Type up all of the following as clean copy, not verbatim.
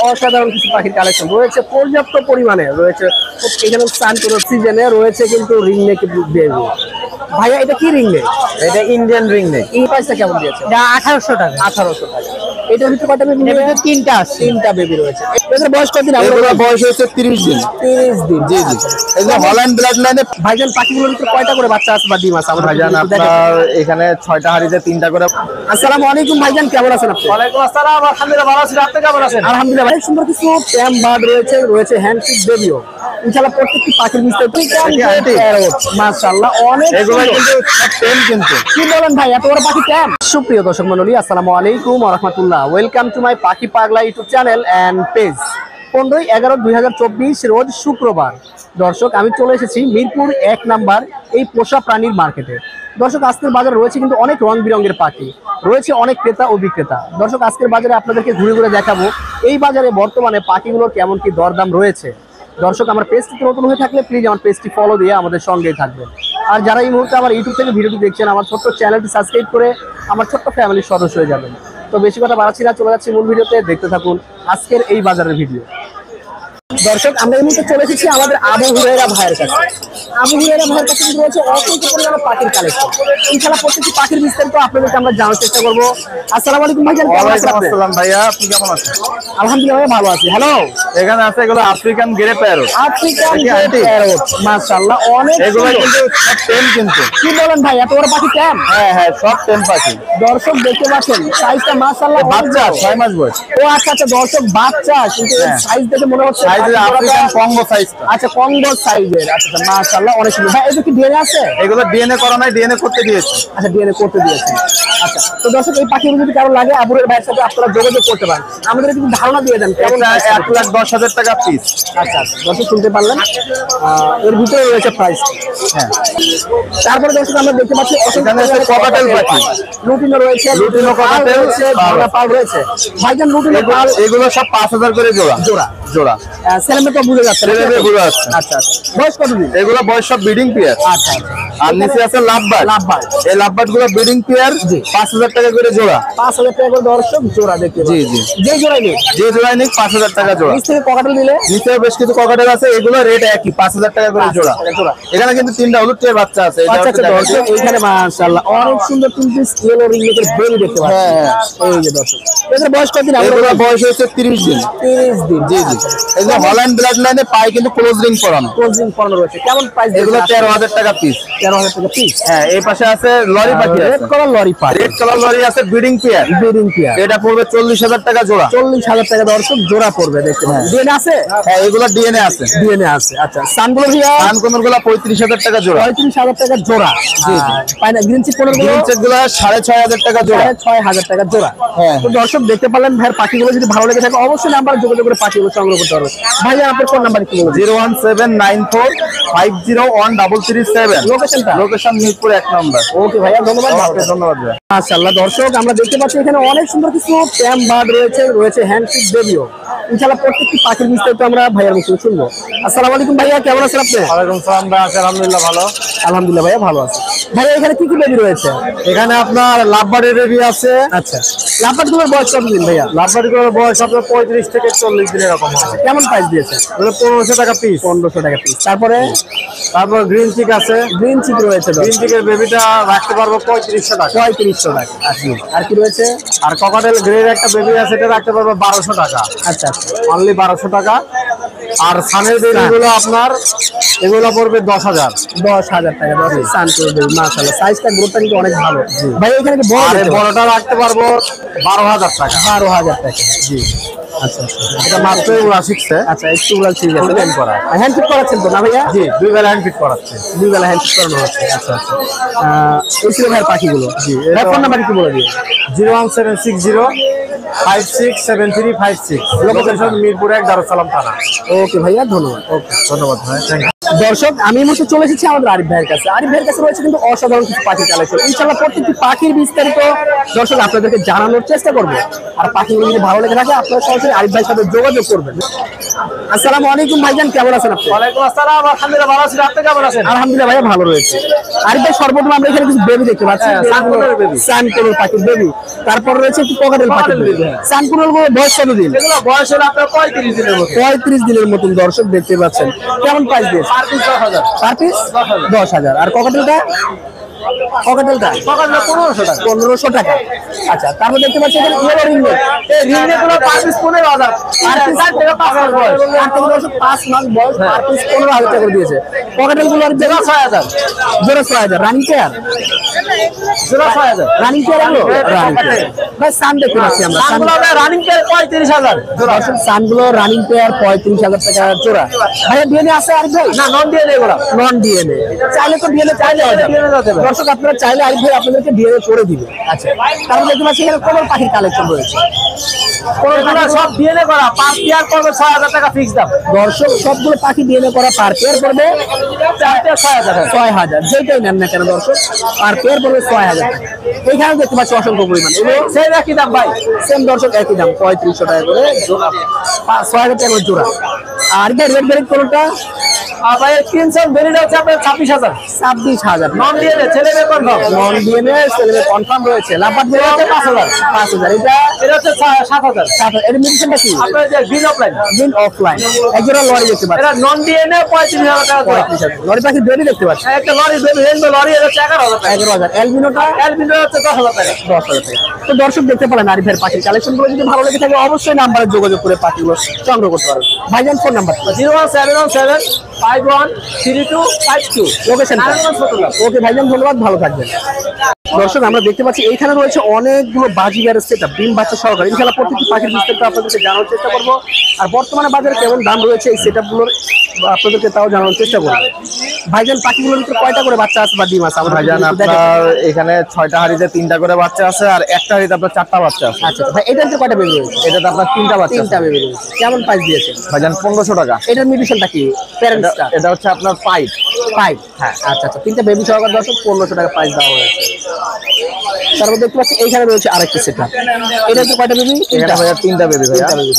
অসাধারণ কিছু পাখির কালেকশন রয়েছে, পর্যাপ্ত পরিমাণে রয়েছে। এখানে স্নান করে সিজনে রয়েছে কিন্তু রিং নেক বেবি। ভাইয়া এটা কি রিং নেক? এটা ইন্ডিয়ান রিং নেক। এই প্রাইসটা কেমন দিয়েছে? এটা 1800 টাকা। 1800 টাকা। এটার ভিতরে কয়টা বেবি? এর ভিতরে তিনটা আছে। তিনটা বেবি রয়েছে। এদের বয়স কতদিন? এগুলোর বয়স হচ্ছে 30 দিন। 30 দিন। জি জি। এগুলো হল্যান্ড ব্লাড লাইনে। ভাইজান পাখিগুলোর ভিতরে কয়টা করে বাচ্চা আছে বা ডিম আছে? আমরা ভাইজান আপনার এখানে 6টা হাড়িতে 3টা করে। আসসালামু আলাইকুম ভাইজান, কেমন আছেন আপনি? ওয়ালাইকুম আসসালাম, আলহামদুলিল্লাহ ভালো আছি। আপনি কেমন আছেন? আলহামদুলিল্লাহ ভাই, সুন্দর কিছু ট্যাম বার্ড রয়েছে, রয়েছে হ্যান্ডশিপ বেবিও। ইনশাআল্লাহ প্রত্যেকটি পাখির বিস্তারিত মাশাআল্লাহ অনেক। এগুলো কিন্তু টেম কিন্তু। কি বলেন ভাই, এত বড় পাখি ট্যাম? সুপ্রিয় দর্শক মণ্ডলী, আসসালামু আলাইকুম ওয়া রাহমাতুল্লাহ। ওয়েলকাম টু মাই পাখি পাগলা ইউটিউব চ্যানেল এন্ড পেজ। 15/11/2024 রোজ শুক্রবার। দর্শক আমি চলে এসেছি মিরপুর 1 নাম্বার এই পোষা প্রাণীর মার্কেটে। দর্শক আজকের বাজারে রয়েছে কিন্তু অনেক রং বিরঙের পাখি, রয়েছে অনেক ক্রেতা ও বিক্রেতা। দর্শক আজকের বাজারে আপনাদেরকে ঘুরে ঘুরে দেখাবো এই বাজারে বর্তমানে পাখিগুলোর কেমন কি দরদাম রয়েছে। দর্শক আমার পেজটি নতুন হয়ে থাকলে প্লিজ আমার পেজটি ফলো দিয়ে আমাদের সঙ্গেই থাকবেন। আর যারা এই মুহূর্তে আমার ইউটিউব থেকে ভিডিওটি দেখছেন, আমার ছোট্ট চ্যানেলটি সাবস্ক্রাইব করে আমার ছোট্ট ফ্যামিলির সদস্য হয়ে যাবেন। তো বেশি কথা বাড়াচ্ছি না, চলে যাচ্ছি মূল ভিডিওতে। দেখতে থাকুন আজকের এই বাজারের ভিডিও। দর্শক আমরা এই মুহূর্তে চলে এসেছি আমাদের আবু হুরায়রা ভাইয়ের কাছে। আবু হুরায়রা ভাইয়ের কাছে কিন্তু রয়েছে অসংখ্য পরিমাণে পাখির কালেকশন। ইনশাআল্লাহ প্রত্যেকটি পাখির বিস্তারিত আপনাদেরকে আমরা জানার চেষ্টা করবো। আসসালামু আলাইকুম ভাইজান, কেমন আছেন আপনি? আসসালাম ভাইয়া, আপনি কেমন আছেন? আলহামদুলিল্লাহ ভাই, ভালো আছি। হ্যালো, এখানে আছে এগুলো African grey parrot. African grey parrot মাশাআল্লাহ অনেক। এগুলো কিন্তু সব টেম কিন্তু। কি বলেন ভাই, এত বড় পাখি ট্যাম? হ্যাঁ হ্যাঁ, সব টেম পাখি। দর্শক দেখতে পাচ্ছেন সাইজটা মাশাআল্লাহ। বাচ্চা 6 মাস বয়স। ও আচ্ছা আচ্ছা, দর্শক বাচ্চা, কিন্তু সাইজ দেখে মনে হচ্ছে আফ্রিকান কঙ্গো সাইজটা। আচ্ছা, কঙ্গো সাইজের। আচ্ছা মাশাআল্লাহ অনেক সুন্দর। ভাই এটা কি ডিএনএ আছে? এগুলো ডিএনএ করা নাই, ডিএনএ করতে দিয়েছি। আচ্ছা, ডিএনএ করতে দিয়েছি। আচ্ছা, তো দর্শক এই পাখিগুলো যদি কারো লাগে আবুরের ভাইয়ের সাথে আপনারা যোগাযোগ করতে পারেন। আমাদের একটু ধারণা দিয়ে দেন কেমন? 1,10,000 টাকা পিস। আচ্ছা আচ্ছা, দর্শক শুনতে পারলেন, এর ভিতরে রয়েছে প্রাইস। হ্যাঁ, তারপরে দর্শক আমরা দেখতে পাচ্ছি এখানে আছে ককাটেল পাখি। লুটিনো রয়েছে, লুটিনো ককাটেল রয়েছে, ভাঙা পাল রয়েছে। ভাইজান লুটিনো পাল এগুলো সব 5,000 করে জোড়া। জোড়া জোড়া। ছেলেমেয়ে তো বুঝে যাচ্ছে। ছেলেমেয়ে বুঝে যাচ্ছে। আচ্ছা আচ্ছা, বয়স কতদিন? এগুলো বয়স সব ব্রিডিং পেয়ার। আচ্ছা আচ্ছা। আর নিচে আছে লাভবার্ড। লাভবার্ড। এই লাভবার্ড গুলো ব্রিডিং পেয়ার। 5,000 টাকা করে জোড়া। 5,000 টাকা করে দর্শক জোড়া দেখতে। জি জি, যে জোড়াই নেই, যে জোড়াই নিক 5,000 টাকা জোড়া। নিচ থেকে ককাটেল দিলে নিচে বেশ কিছু ককাটেল আছে, এগুলো রেট একই 5,000 টাকা করে জোড়া। এখানে কিন্তু 3টা হলুদ টিয়ার বাচ্চা আছে। আচ্ছা আচ্ছা, দর্শক এইখানে মাশাআল্লাহ অনেক সুন্দর 3 পিস ইয়েলো রিংনেকের বেবি দেখতে পাচ্ছেন। হ্যাঁ, এই যে দর্শক এদের বয়স কতদিন? এগুলো বয়স হচ্ছে 30 দিন। 30 দিন। জি জি, এগুলো হল্যান্ড ব্লাড লাইনে পাই কিন্তু ক্লোজ রিং করানো। ক্লোজ রিং করানো রয়েছে। কেমন প্রাইস? এগুলো 13,000 টাকা পিস। 13,000 টাকা পিস। হ্যাঁ, এই পাশে আছে লরি পাখি। রেড কালার লরি পাখি। রেড কালার লরি আছে ব্রিডিং পেয়ার। Breeding pair. এটা পড়বে 40,000 টাকা জোড়া। 40,000 টাকা দর্শক জোড়া পড়বে দেখতে পাচ্ছেন। ডিএনএ আছে? হ্যাঁ, এগুলো ডিএনএ আছে। ডিএনএ আছে। আচ্ছা, সানগুলো ভিয়া? সানকোনর গুলো 35,000 টাকা জোড়া। 35,000 টাকা জোড়া। জি জি। পাইনা গ্রিন চিক কোনর গুলো? গ্রিন চেক গুলো 6,500 টাকা জোড়া। 6,500 টাকা জোড়া। হ্যাঁ, তো দর্শক দেখতে পারলেন ভাইয়ের পাখিগুলো যদি ভালো লেগে থাকে অবশ্যই নাম্বারে যোগাযোগ করে পাখিগুলো সংগ্রহ করতে পারবেন। ভাইয়া আপনার কোন নাম্বার কি বলবেন? 01794501337। লোকেশনটা? লোকেশন মিরপুর 1 নম্বর। ওকে ভাইয়া, ধন্যবাদ। ধন্যবাদ ভাই। মাশাআল্লাহ দর্শক আমরা দেখতে পাচ্ছি এখানে অনেক সুন্দর কিছু ট্যাম বার্ড রয়েছে, রয়েছে হ্যান্ডশিপ বেবিও। ইনশাআল্লাহ প্রত্যেকটি পাখির বিস্তারিত আমরা ভাইয়ার মুখে শুনবো। আসসালামু আলাইকুম ভাইয়া, কেমন আছেন আপনি? ওয়ালাইকুম সালাম ভাই, আলহামদুলিল্লাহ ভালো। আলহামদুলিল্লাহ ভাইয়া, ভালো আছি। ভাইয়া এখানে কি কি বেবি রয়েছে? এখানে আপনার লাভবার্ডের বেবি আছে। আচ্ছা, লাভবার্ডগুলোর বয়স কতদিন ভাইয়া? লাভবার্ডগুলোর বয়স আপনার 35 থেকে 40 দিন এরকম হবে। কেমন প্রাইস দিয়েছে? 1500 টাকা পিস। 1500 টাকা পিস। তারপরে গ্রিন চিক আছে। গ্রিন চিক রয়েছে। গ্রিন চিকের বেবিটা রাখতে পারবো 3500 টাকা। 3500 টাকা। আচ্ছা, আর কি রয়েছে? আর ককাটেল গ্রের একটা বেবি আছে, এটা রাখতে পারবো 1200 টাকা। আচ্ছা আচ্ছা, অনলি 1200 টাকা। আর সানের বেবিগুলো আপনার এগুলো পড়বে 10,000। 10,000 টাকা। সান করে দেবে মাশাআল্লাহ, সাইজটা গ্রোথটা কিন্তু অনেক ভালো। ভাই এখানে কি বড়? বড়টা রাখতে পারবো 12,000 টাকা। 12,000 টাকা। জি, আচ্ছা আচ্ছা, এটা মাত্র ওরা শিখছে। আচ্ছা একটু উড়াল ঠিক আছে। হ্যান্ড করা, হ্যান্ড ফিট করাচ্ছেন তো না ভাইয়া? জি, 2 বেলা হ্যান্ড ফিট করাচ্ছে। 2 বেলা হ্যান্ড ফিট করানো হচ্ছে। আচ্ছা আচ্ছা, এই ছিল ভাইয়ের পাখিগুলো। জি, এর ফোন নাম্বার কি বলে দিন? 01760567356। লোকেশন মিরপুর 1 দারুস সালাম থানা। ওকে ভাইয়া, ধন্যবাদ। ওকে, ধন্যবাদ ভাই, থ্যাংক ইউ। দর্শক আমি এই মুহূর্তে চলে এসেছি আমাদের আরিফ ভাইয়ের কাছে। আরিফ ভাইয়ের কাছে রয়েছে কিন্তু অসাধারণ কিছু পাখি কালেকশন। ইনশাআল্লাহ প্রত্যেকটি পাখির বিস্তারিত দর্শক আপনাদেরকে জানানোর চেষ্টা করবো। আর পাখিগুলো যদি ভালো লেগে থাকে আপনারা সরাসরি আরিফ ভাইয়ের সাথে যোগাযোগ করবেন। আসসালামু আলাইকুম ভাইজান, কেমন আছেন আপনি? ওয়ালাইকুম আসসালাম, আলহামদুলিল্লাহ ভালো আছি, আপনি কেমন আছেন? আলহামদুলিল্লাহ ভাইয়া ভালো রয়েছে। আরিফ ভাই সর্বপ্রথম আমরা এখানে কিছু বেবি দেখতে পাচ্ছি, সানকুনোর baby। সানকুনোর পাখির বেবি। তারপর রয়েছে একটু ককাটেল পাখির Cockatiel বেবি। baby, হ্যাঁ। সানকুনোর বয়স কত দিন? এগুলো বয়স হলো আপনার 35 দিনের মতো। 35 দিনের মতন দর্শক দেখতে পাচ্ছেন। কেমন প্রাইস দিয়েছে? Per piece 10,000। Per piece 10,000। আর ককাটেলটা? ককাটেলটা সকালে 1500 টাকা। 1500 টাকা। আচ্ছা, তারপর দেখতে পাচ্ছি এখানে ইয়েলো রিংনেট। এই রিংনেট গুলো পার পিস 15,000। পার পিস 4 থেকে 5 মাস বয়স। 4 থেকে 5 মাস বয়স, পার পিস 15,000 টাকা করে দিয়েছে। ককাটেল গুলো আর জোড়া 6000। জোড়া 6,000। Running pair? জোড়া 6000। রানিং পেয়ার এগুলো? হ্যাঁ, রানিং পেয়ার। ভাই সান দেখতে পাচ্ছি আমরা। সান সানগুলো রানিং পেয়ার 35,000 জোড়া। দর্শক সানগুলো রানিং পেয়ার 35,000 টাকা জোড়া। ভাইয়া ডিএনএ আছে আর ভাই? না, নন দিয়ে এগুলো। Non DNA. চাইলে তো ডিএনএ চাইলে হয় DNA যাবে। দর্শক আপনারা চাইলে আরিফ ভাই আপনাদেরকে ডিএনএ করে দিবে। আচ্ছা, তারপর দেখতে পাচ্ছি এখানে কোন পাখির কালেকশন রয়েছে? এগুলো সব ডিএনএ করা, পার পেয়ার করবে 6000 টাকা ফিক্স দাম। দর্শক সবগুলো পাখি ডিএনএ করা, পার পেয়ার পড়বে 4 পেয়ার 6000 টাকা। 6,000। যেটাই নেন না কেন দর্শক, পার পেয়ার পড়বে 6,000 টাকা। এইখানে দেখতে পাচ্ছি অসংখ্য পরিমাণ। এগুলো সেই একই দাম ভাই। সেম দর্শক একই দাম, 3500 টাকা করে জোড়া, 6,000 টাকা করে জোড়া। আর এটা রেড বেরিক কোনটা? আর ভাই ক্রিমসন বেরিয়ে যাচ্ছে আপনার 26,000। 26,000। নন ডিএনএ ছেলে মেয়ে কনফার্ম। নন ডিএনএ ছেলে কনফার্ম রয়েছে। লাপাট বেরিয়ে যাচ্ছে 5,000। 5,000। এটা এটা হচ্ছে 7,000। 7,000। এর মেডিসিনটা কি? আপনার যে গ্রিন অফলাইন, দিন অফলাইন। এক জোড়া লরি দেখতে পাচ্ছি। এটা নন ডিএনএ 35,000 টাকা জোড়া। 35,000। লরি পাখির বেরি দেখতে পাচ্ছি একটা লরি বেবি রেনবো লরি এটা হচ্ছে 11,000 টাকা। 11,000। এলবিনোটা অ্যালবিনো হচ্ছে 10,000 টাকা। 10,000 টাকা। তো দর্শক দেখতে পেলেন আরিফ ভাইয়ের পাখির কালেকশন গুলো যদি ভালো লেগে থাকে অবশ্যই নাম্বারে যোগাযোগ করে পাখিগুলো সংগ্রহ করতে পারবেন। ভাইজান ফোন নাম্বার? 01717 513252। লোকেশন? নারায়ণগঞ্জ। ওকে ভাইজান, ধন্যবাদ, ভালো থাকবেন। দর্শক আমরা দেখতে পাচ্ছি এইখানে রয়েছে অনেকগুলো বাজিগারের সেটআপ, ডিম বাচ্চা সহকারে। ইনশাআল্লাহ প্রত্যেকটি পাখির বিস্তারিত আপনাদেরকে জানানোর চেষ্টা করব। আর বর্তমানে বাজারে কেমন দাম রয়েছে এই সেটআপগুলোর আপনাদেরকে তাও জানানোর চেষ্টা করব। ভাইজান পাখিগুলোর ভিতরে কয়টা করে বাচ্চা আছে বা ডিম আছে? আমরা ভাইজান একটু দেখাই। আপনার এখানে 6টা হাড়িতে 3টা করে বাচ্চা আছে, আর একটা হাড়িতে আপনার 4টা বাচ্চা আছে। আচ্ছা ভাই, এটার ভিতরে কয়টা বেবি রয়েছে? এটাতে আপনার 3টা বাচ্চা আছে। 3টা বেবি রয়েছে। কেমন প্রাইস দিয়েছেন? ভাইজান 1500 টাকা। এটার মিউটেশনটা কি? প্যারেন্টসটা? এটা হচ্ছে আপনার পাইপ। 5। হ্যাঁ, আচ্ছা আচ্ছা। 3টা বেবি সহকারে দর্শক 1500 টাকা প্রাইস দেওয়া হয়েছে। তারপর দেখতে পাচ্ছি এইখানে রয়েছে আরেকটা সেটআপ। এটার তো কয়টা বেবি? এখানে ভাইয়া 3টা বেবি ভাইয়া। 3টা বেবি।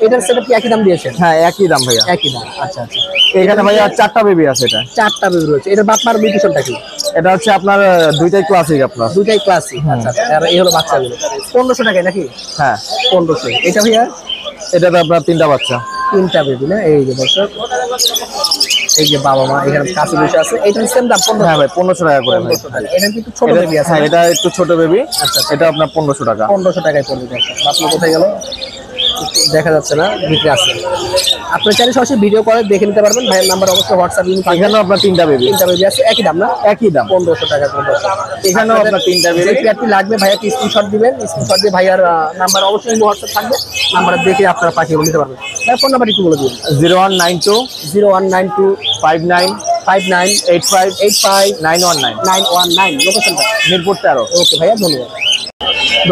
এটার সেটআপ কি একই দাম দিয়েছেন? হ্যাঁ, একই দাম ভাইয়া। একই দাম। আচ্ছা আচ্ছা। এখানে ভাইয়া 4টা বেবি আছে। এটা 4টা বেবি রয়েছে। এটার বাপ মার মিউটেশনটা কি? এটা হচ্ছে আপনার দুইটাই ক্লাসিক আপনার। দুইটাই ক্লাসিক। আচ্ছা আচ্ছা। আর এই হলো বাচ্চাগুলো 1500 টাকায় নাকি? হ্যাঁ, 1500। এটা ভাইয়া এটাতে আপনার 3টা বাচ্চা। 3টা বেবি না? এই যে দর্শক, এই যে বাবা মা এখানে কাছে বসে আছে। এইটার সেম দাম 1500? হ্যাঁ ভাই, 1500 টাকা করে ভাই। 1500 টাকা। এটা কিন্তু ছোট এটা- বেবি আছে। হ্যাঁ, এটা একটু ছোট বেবি। আচ্ছা। এটা আপনার 1500 টাকা। 1500 টাকায় পড়বে দর্শক। আপনি কোথায় গেল? দেখা যাচ্ছে না, ভিতরে আছে। আপনি চাইলে সরাসরি ভিডিও করে দেখে নিতে পারবেন। ভাইয়ের নাম্বার অবশ্যই হোয়াটসঅ্যাপ লিংক পাবেন। এখানেও আপনার 3টা বেবি। 3টা বেবি আছে, একই দাম না? একই দাম। 1500 টাকা করে দর্শক। এখানেও আপনার 3টা যে বেবি। পেয়ারটি লাগবে ভাইয়াকে স্ক্রিনশট দিবেন। স্ক্রিনশট দিয়ে ভাইয়ার নাম্বার অবশ্যই হোয়াটসঅ্যাপ থাকবে। নাম্বার দেখে আপনারা পাঠিয়ে নিতে পারবেন। ভাই ফোন নাম্বার একটু বলে দিন। 0192 0192 59 59 85 85 919। 919। লোকেশনটা? মিরপুর 13। ওকে ভাইয়া, ধন্যবাদ।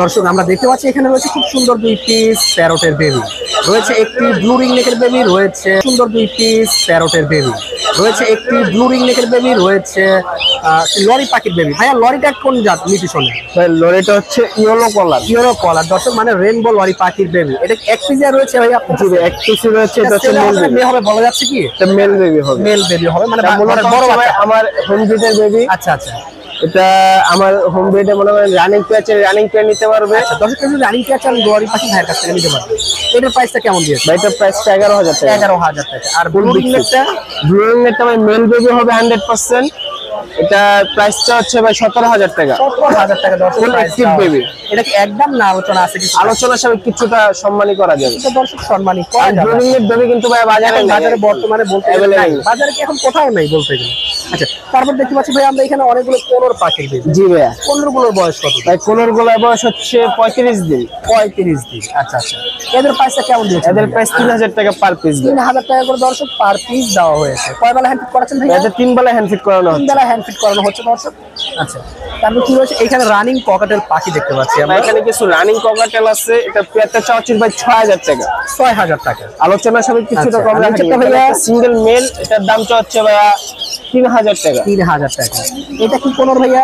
দর্শক আমরা দেখতে পাচ্ছি এখানে রয়েছে খুব সুন্দর 2 পিস প্যারটের বেবি রয়েছে। একটি ব্লু রিং নেকের বেবি রয়েছে। সুন্দর 2 পিস প্যারটের বেবি রয়েছে। একটি ব্লু রিং নেকের বেবি রয়েছে। লরি পাখির বেবি। ভাইয়া লরিটা কোন জাত মিউটেশনে? ভাই লরিটা হচ্ছে ইয়েলো কলার। ইউরো কলার দর্শক, মানে রেনবো লরি পাখির বেবি। এটা এক পিসিয়া রয়েছে ভাই আপনার? জি, এক পিসি রয়েছে। এটা হচ্ছে মেল বেবি। মেয়ে হবে বলা যাচ্ছে কি? এটা মেল বেবি হবে। মেল বেবি হবে, মানে মূলত বড় হচ্ছে বাচ্চা। আমার হোম ব্রিডের বেবি। আচ্ছা আচ্ছা। এটা আমার হোম ব্রিডে মনে করেন রানিং পেয়ার, রানিং পেয়ার নিতে পারবে। আচ্ছা, দর্শক যদি রানিং পেয়ার চান লরি পাখি ভাইয়ের কাছ থেকে নিতে পারবে। এটার প্রাইসটা কেমন দিয়েছে? ভাই এটার প্রাইসটা 11,000 টাকা। 11,000 টাকা। আর ব্লু রিং নেকটা? ব্লু রিংনেটটা ভাই মেল বেবি হবে 100%। এটা প্রাইসটা হচ্ছে ভাই 17,000 টাকা। 17,000 টাকা দর্শক। Full active baby। এটা কি একদম না আলোচনা আছে কিছু? আলোচনার সাথে কিছুটা সম্মানই করা যাবে। তো দর্শক সম্মানী করা আর যাবে। ব্লু রিংনেট বেবি কিন্তু ভাই বাজারে এখন নেই। বাজারে বর্তমানে বলতে গেলে Available নাই। নেই। বাজারে কি এখন কোথাও নেই বলতে গেলে। আচ্ছা, তারপর দেখতে পাচ্ছি ভাই আমরা এখানে অনেকগুলো কোনর পাখির বেবি। জি ভাইয়া। কোনরগুলোর বয়স কত? ভাই কোনোর গোলার বয়স হচ্ছে 35 দিন। 35 দিন। আচ্ছা আচ্ছা, এদের প্রাইসটা কেমন দিয়েছেন? এদের প্রাইস 3000 টাকা পার পিস। 3000 টাকা করে দর্শক পার পিস দেওয়া হয়েছে। কয় বেলা হ্যান্ড ফিট করাচ্ছেন ভাই? এদের 3 বেলা হ্যান্ড ফিট করানো 3 হচ্ছে। বেলা হ্যান্ড ফিট করানো হচ্ছে দর্শক। আচ্ছা, তারপর কি রয়েছে এখানে? রানিং ককাটেল পাখি দেখতে পাচ্ছি আমরা। এখানে কিছু রানিং ককাটেল আছে, এটা পেয়ারটা চাচ্ছি ভাই 6000 টাকা। 6000 টাকা। আলোচনা সবাই কিছুটা আচ্ছা, কম রাখা নিচেরটা ভাইয়া। ভাইয়া? সিঙ্গেল মেল, এটার দাম চাচ্ছে ভাইয়া 3000 টাকা। 3000 টাকা। এটা কি কোনর ভাইয়া?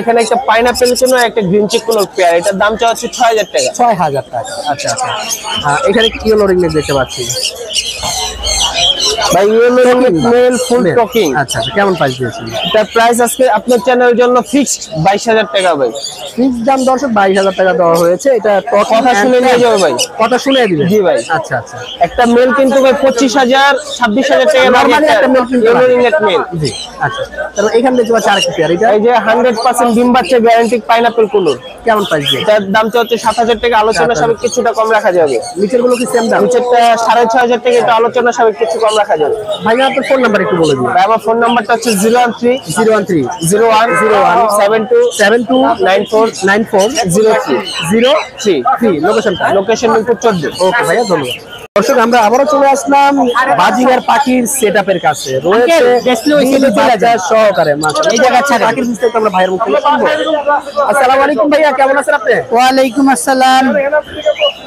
এখানে একটা পাইনাপেল কোনো একটা গ্রিন চিক কোনো পেয়ার, এটার দাম চাচ্ছে 6000 টাকা। 6000 টাকা। আচ্ছা আচ্ছা, এখানে কি ইয়েলো রিংনেক দেখতে পাচ্ছি ভাই yellow ringneck male full talking. আচ্ছা আচ্ছা, কেমন প্রাইস দিয়েছেন? এটার প্রাইস আজকে আপনার চ্যানেলের জন্য ফিক্সড 22000 টাকা ভাই। ফিক্স দাম দর্শক 22000 টাকা দেওয়া হয়েছে। এটা কথা শুনে নিয়ে যাবে ভাই। কথা শুনে দিবেন? জি ভাই। আচ্ছা আচ্ছা, একটা মেল কিন্তু ভাই 25000 26000 টাকা নরমালি একটা মেল কিনতে ইয়েলো পারেন। Ringneck mail. জি আচ্ছা, তাহলে এখানে দেখতে পাচ্ছি আরেকটা পেয়ার। এটা এই যে 100% ডিম বাচ্চা গ্যারান্টি পাইনাপেল কুলুর, কেমন প্রাইস দিয়ে? এটার দাম চাচ্ছে 7000 টাকা। আলোচনা সাপেক্ষে কিছুটা কম রাখা যাবে। নিচের গুলো কি সেম দাম? নিচেরটা 6500 টাকা, এটা আলোচনা সাপেক্ষে কিছু কম রাখা যাবে। ভাই আপনার ফোন নাম্বার একটু বলে দিন। ভাই আমার ফোন নাম্বারটা হচ্ছে 013 013 0101 72 72 94 94 03 03। লোকেশনটা? লোকেশন মিরপুর 14। ওকে ভাইয়া, ধন্যবাদ। দর্শক আমরা আবারও চলে আসলাম বাজিগার পাখির সেটআপের কাছে। রয়েছে বাচ্চা সহকারে এই জায়গায় পাখির বিস্তারিত আমরা ভাইয়ের মুখ থেকে শুনবো। আসসালামু আলাইকুম ভাইয়া, কেমন আছেন আপনি? ওয়ালাইকুম আসসালাম।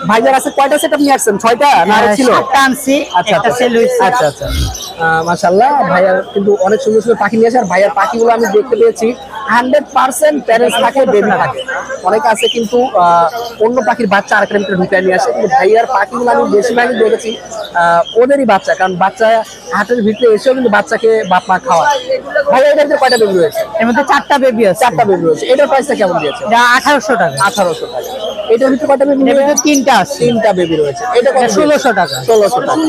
ভাইজার আছে কয়টা সেটআপ নিয়ে আসছেন? 6টা না আরো ছিল? আনছি, আচ্ছা একটা আচ্ছা সেল হইছে। আচ্ছা আচ্ছা, মাশাআল্লাহ ভাইয়ার কিন্তু অনেক সুন্দর সুন্দর পাখি নিয়ে আসে। আর ভাইয়ার পাখিগুলো আমি দেখতে পেয়েছি 100% প্যারেন্টস থাকে, বেবি থাকে। অনেক আছে কিন্তু অন্য পাখির বাচ্চা আরেকটা ভিতরে ঢুকিয়ে নিয়ে আসে, কিন্তু ভাইয়ার পাখিগুলো আমি বেশিরভাগই দেখেছি ওদেরই বাচ্চা। কারণ বাচ্চা হাটের ভিতরে এসেও কিন্তু বাচ্চাকে বাপ মা খাওয়ায়। ভাইয়া এটার ভিতরে কয়টা বেবি রয়েছে? এর মধ্যে 4টা বেবি আছে। 4টা বেবি রয়েছে। এটার প্রাইসটা কেমন দিয়েছে? এটা 1800 টাকা। 1800 টাকা। এটার ভিতরে কয়টা বেবি? এর মধ্যে 3টা আছে। 3টা বেবি রয়েছে। এটা কত? 1600 টাকা। 1600 টাকা।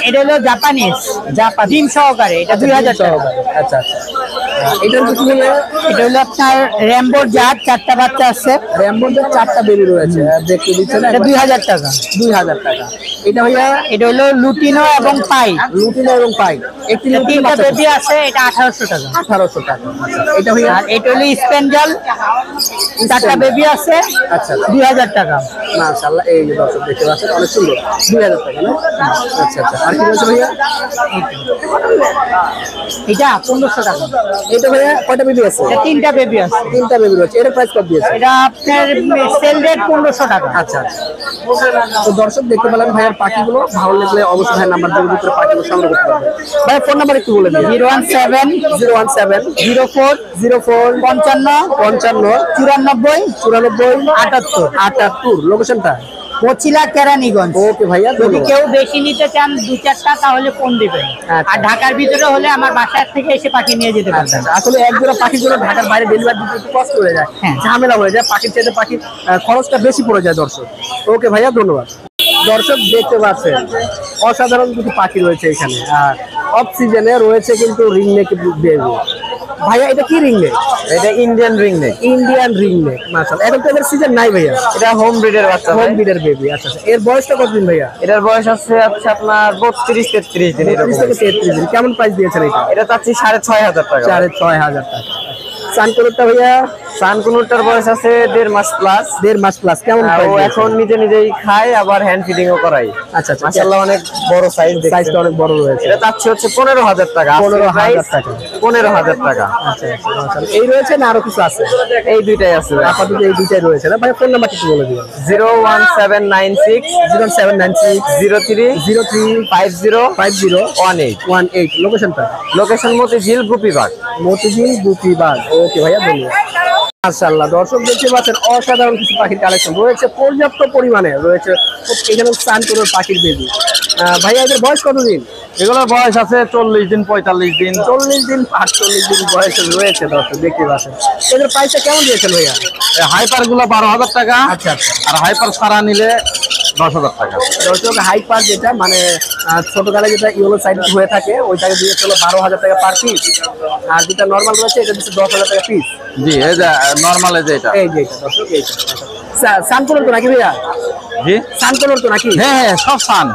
এটা হলো জাপানিজ, জাপানি ডিম সহকারে, এটা 2000 টাকা। আচ্ছা আচ্ছা, এটার ভিতরে এটা হলো আপনার র্যাম্বোর জাত, 4টা বাচ্চা আছে। র্যাম্বোদের 4টা বেবি রয়েছে, দেখতে দিচ্ছেন। এটা 2000 টাকা। 2000 টাকা। এটা ভাইয়া এটা হলো লুটিনো এবং পাই, লুটিনো এবং পাই। একটি লুটিনো 3টা বাচ্চা বেবি আছে। এটা 1800 টাকা। 1800 টাকা। এটা ভাইয়া আর এটা হলো স্পেঞ্জল, 4টা বেবি আছে। আচ্ছা 2000 টাকা। মাশাআল্লাহ, এই যে দর্শক দেখতে পাচ্ছেন অনেক সুন্দর। 2000 টাকা না? আচ্ছা আচ্ছা, আর কি রয়েছে ভাইয়া? এটা 1500 টাকা। এটা ভাইয়া কয়টা বেবি আছে? এটা 3টা বেবি আছে। 3টা বেবি রয়েছে। এটার প্রাইস কত দিয়েছে? এটা আপনার সেল রেট 1500 টাকা। আচ্ছা আচ্ছা, তো দর্শক দেখতে পেলেন ভাইয়ের পাখিগুলো। ভালো লাগলে অবশ্যই ভাইয়ের নাম্বার দিয়ে ভিতরে পাখিগুলো সংগ্রহ করতে পারবেন। ভাইয়ের ফোন নাম্বার একটু বলে দিন। 017 017 04 04 55 55 94 94 78। 78। লোকেশনটা? বচিলা কেরানীগঞ্জ। ওকে ভাইয়া, যদি ধন্যবাদ। কেউ বেশি নিতে চান 2-4টা তাহলে ফোন দিবেন। আচ্ছা। আর ঢাকার ভিতরে হলে আমার বাসার থেকে এসে পাখি নিয়ে যেতে আচ্ছা পারবেন। আচ্ছা, আসলে এক জোড়া পাখির জন্য ঢাকার বাইরে ডেলিভারি দিতে একটু কষ্ট হয়ে যায়, হ্যাঁ। ঝামেলা হয়ে যায়। পাখির চাইতে পাখির খরচটা বেশি পড়ে যায় দর্শক। ওকে ভাইয়া, ধন্যবাদ। দর্শক দেখতে পাচ্ছেন অসাধারণ কিছু পাখি রয়েছে এখানে। আর অফ সিজনে রয়েছে কিন্তু রিংনেক বেবি। ভাইয়া এটা কি রিংনেক? এটা ইন্ডিয়ান রিংনেক। Indian ringneck. মাশাআল্লাহ, এখন তো এদের সিজন নাই ভাইয়া। এটা হোম ব্রিডের বাচ্চা ভাই। হোম ব্রিডের বেবি। আচ্ছা আচ্ছা, এর বয়সটা কতদিন ভাইয়া? এটার বয়স আছে আপনার 32-33 দিন 30 এরকম। থেকে 33 দিন। কেমন প্রাইস দিয়েছেন এটা? এটা চাচ্ছি 6500 টাকা। 6500 টাকা। সানকোলরটা ভাইয়া? সানকুনুরটার বয়স আছে 1.5 মাস প্লাস। 1.5 মাস প্লাস। কেমন ও প্রাইস? এখন নিজে নিজেই খায়, আবার হ্যান্ড ফিডিং ও করাই। আচ্ছা আচ্ছা, মাশাআল্লাহ অনেক বড় সাইজ, সাইজটা অনেক বড় রয়েছে। এটা চাচ্ছি হচ্ছে 15000 টাকা। 15000 টাকা। 15000 টাকা। আচ্ছা আচ্ছা, মাশাআল্লাহ। এই রয়েছে না আরো কিছু আছে? এই দুইটাই আছে ভাই। আপাতত এই দুইটাই রয়েছে না ভাই? ফোন নাম্বার একটু বলে দিবেন। 01796 0796 03 03 50 50 18। 18। লোকেশনটা? লোকেশন মতিঝিল গুপিবাগ। মতিঝিল গুপিবাগ। ওকে ভাইয়া, ধন্যবাদ। মাশাআল্লাহ, দর্শক দেখতে পাচ্ছেন অসাধারণ কিছু পাখির কালেকশন রয়েছে, পর্যাপ্ত পরিমাণে রয়েছে। এখানে সানকোলর পাখির বেবি। ভাইয়া এদের বয়স কতদিন? এগুলোর বয়স আছে 40 দিন 45 দিন। 40 দিন 48 দিন বয়সে রয়েছে দর্শক দেখতে পাচ্ছেন। এদের প্রাইসটা কেমন দিয়েছেন ভাইয়া? হাইপার গুলো 12000 টাকা। আচ্ছা আচ্ছা, আর হাইপার সারা নিলে 10000 টাকা। দর্শক হাইপার যেটা মানে ছোট গালে যেটা ইয়েলো সাইড হয়ে থাকে ওইটাকে দিয়ে চলো 12000 টাকা পার পিস। আর যেটা নর্মাল রয়েছে এটা দিচ্ছে 10000 টাকা পিস। জি, এই যে নরমালে যেটা। এই যে এটা দর্শক, এইটা সানকোলর তো নাকি ভাইয়া? জি, সানকোলর তো নাকি? হ্যাঁ হ্যাঁ, সব সান।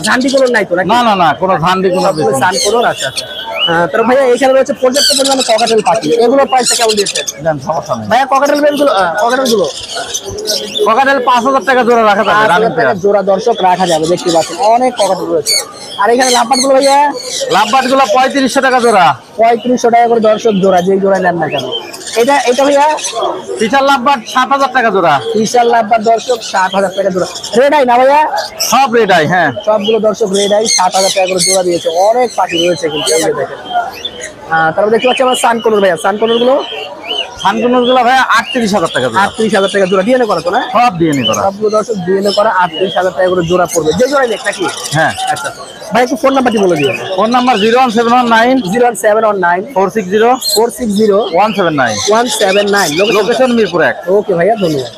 ঝান্ডি কোলর নাই তো নাকি? না না না, কোনো ধান্দি কোনো সানকোলর। আচ্ছা আচ্ছা, তারপর ভাইয়া এখানে রয়েছে পর্যাপ্ত পরিমাণে ককাটেল পাখি, এগুলোর প্রাইসটা কেমন দিয়েছেন? দেন, সমস্যা নেই। ভাইয়া ককাটেল গুলো ককাটেল 5000 টাকা জোড়া রাখা যাবে, রানিং 5,000 টাকা পেয়ার। জোড়া দর্শক রাখা যাবে, দেখতে পাচ্ছেন অনেক ককাটেল রয়েছে। আর এখানে লাভবাট গুলো ভাইয়া লাভবাট গুলো 3500 টাকা জোড়া। 3500 টাকা করে দর্শক জোড়া, যেই জোড়া নেন না কেন। এটা ভাইয়া বিশাল লাভবাট 7000 টাকা জোড়া। বিশাল লাভবাট দর্শক 7000 টাকা জোড়া। রেড আই না ভাইয়া? সব রেড আই, হ্যাঁ। সবগুলো দর্শক রেড আই 7000 টাকা করে জোড়া দিয়েছে, অনেক পাখি রয়েছে কিন্তু এই যে দেখেন। তারপর দেখতে পাচ্ছি আমরা সানকোনর ভাইয়া, সানকোনর গুলো সানকুনুর গুলো ভাই 38000 টাকা জোড়া। 38,000 টাকা জোড়া, ডিএনএ করা তো না? সব ডিএনএ করা। সবগুলো দর্শক ডিএনএ করা, 38,000 টাকা করে জোড়া পড়বে, যে জোড়াই নেক নাকি? হ্যাঁ। আচ্ছা ভাই একটু ফোন নাম্বারটি বলে দিন। Phone number 01719 01719 460 460 179। 179। লোকেশন মিরপুর 1। ওকে ভাইয়া, ধন্যবাদ।